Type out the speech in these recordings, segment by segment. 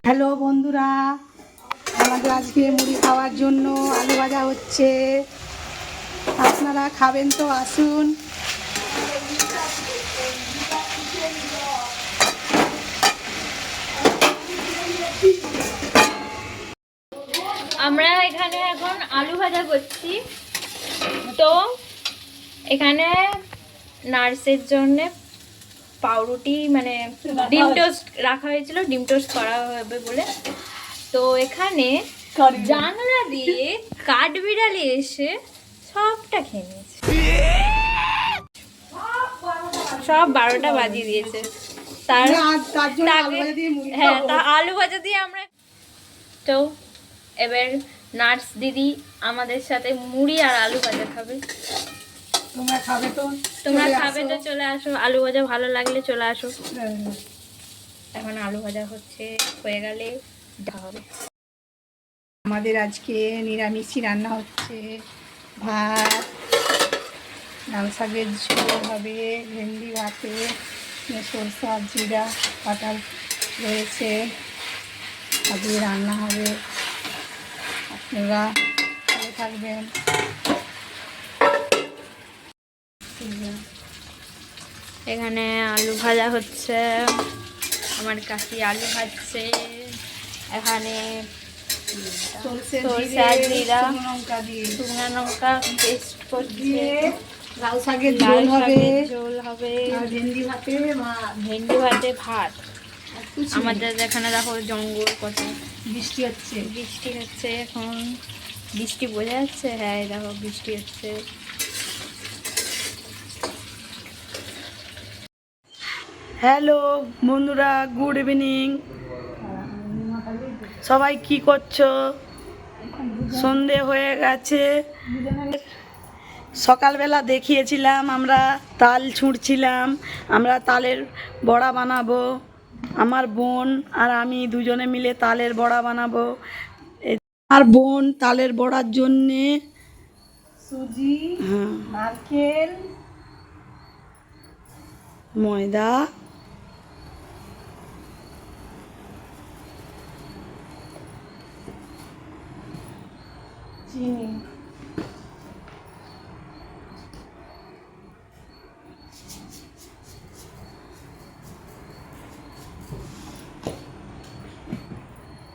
Hello বন্ধুরা, আমাদের আজকে মুড়ি খাওয়ার জন্য আলু ভাজা হচ্ছে। আপনারা খাবেন তো আসুন। আমরা এখানে এখন আলু ভাজা করছি। তো এখানে নার্সের জন্য পাউরুটি মানে ডিম টোস্ট রাখা হয়েছিল, ডিম টোস্ট করা হবে বলে। তো এখানে জানলা দিয়ে কাঠবিড়ালি এসে সবটা খেয়ে নিয়েছে, সব 12টা বাজিয়ে দিয়েছে। হ্যাঁ, তা আলু ভাজা দিয়ে আমরা। তো এবার নার্স দিদি আমাদের সাথে মুড়ি আর আলু ভাজা খাবে। তোমরা খাবে তো চলে আসো। আলু ভাজা ভালো লাগলে চলে আসো। এখন আলু ভাজা হয়ে গেলে দেখা হবে। আমাদের আজকে নিরামিষই রান্না হচ্ছে। ভাত, লাল শাকের ঝোল হবে, ভেন্ডি ভাতে সরষে আর জিরা বাটা রয়েছে, আজকে রান্না হবে। আপনারা ভালো থাকবেন। এখানে আলু ভাজা হচ্ছে, আমার কাকি আলু ভাজছে। এখানে সরষে আর জিরা শুকনো লঙ্কা পেস্ট করছে। লাল শাকের ঝোল হবে আর ভেন্ডি ভাতে ভাত। আমাদের এখানে দেখো জঙ্গল কত, বৃষ্টি হচ্ছে এখন। বৃষ্টি বোঝা যাচ্ছে? হ্যাঁ, দেখো বৃষ্টি হচ্ছে। হ্যালো বন্ধুরা, গুড ইভিনিং। সবাই কি করছো? সন্ধে হয়ে গেছে। সকালবেলা দেখিয়েছিলাম আমরা তাল ছুঁড়ছিলাম। আমরা তালের বড়া বানাবো। আমার বোন আর আমি দুজনে মিলে তালের বড়া বানাবো। আর বোন তালের বড়ার জন্যে সুজি, নারকেল, ময়দা, চিনি,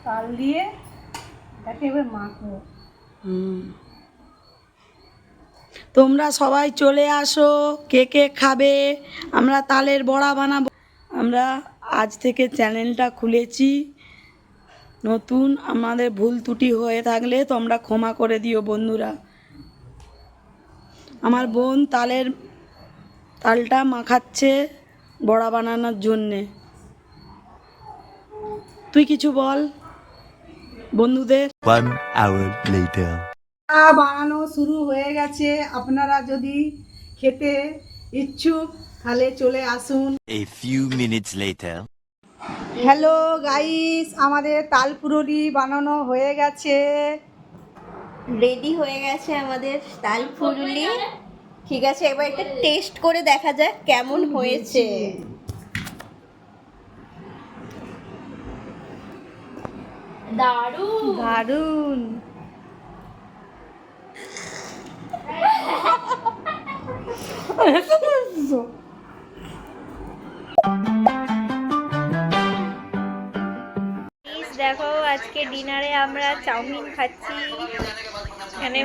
তাল দিয়ে এটাকে এবার মাখবো। তোমরা সবাই চলে আসো, কে কে খাবে। আমরা তালের বড়া বানাবো। আমরা আজ থেকে চ্যানেলটা খুলেছি নতুন। আমাদের ভুল ত্রুটি হয়ে থাকলে তোমরা ক্ষমা করে দিও বন্ধুরা। আমার বোন তালটা মাখাচ্ছে বড়া বানানোর জন্যে। তুই কিছু বল বন্ধুদের। 1 hour later. বানানো শুরু হয়ে গেছে। আপনারা যদি খেতে ইচ্ছুক তাহলে চলে আসুন। A few minutes later. Hello guys, আমাদের তালপুরি বানানো হয়ে গেছে, রেডি হয়ে গেছে আমাদের তাল ফুলুলি। ঠিক আছে, এবার এটা টেস্ট করে দেখা যাক কেমন হয়েছে। দারুন। দেখো আজকে ডিনারে আমরা চাউমিন খাচ্ছি। এখানে